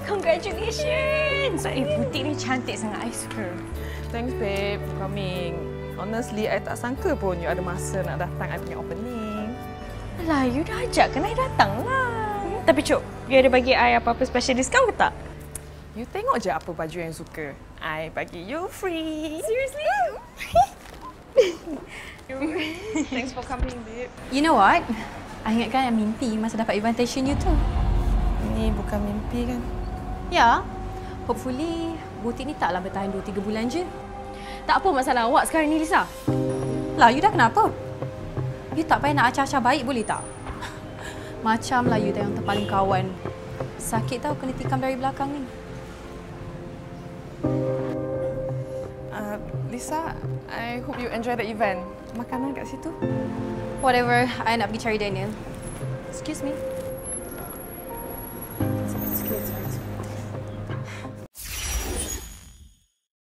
Congratulations! Butik ni cantik sangat. I suka. Thanks, babe, for coming. Honestly, I tak sangka pun you ada masa nak datang I punya opening. Alah, you dah ajak kan I datang lah. Tapi Cuk, you ada bagi I apa-apa special discount ke tak? You tengok je apa baju yang suka. I bagi you free. Seriously? Thanks for coming, babe. You know what? I ingatkan yang mimpi masa dapat invitation you tu. Ini bukan mimpi kan? Ya. Hopefully, butik ni taklah bertahan 2-3 bulan je. Tak apa masalah awak sekarang ni, Lisa. Lah, you dah kenapa? You tak payah nak acah-acah baik boleh tak? Macam lah you yang terpaling kawan. Sakit tau kena tikam dari belakang ni. Lisa, I hope you enjoy the event. Makanan kat situ. Whatever, I nak pergi cari Daniel. Excuse me. Sikit.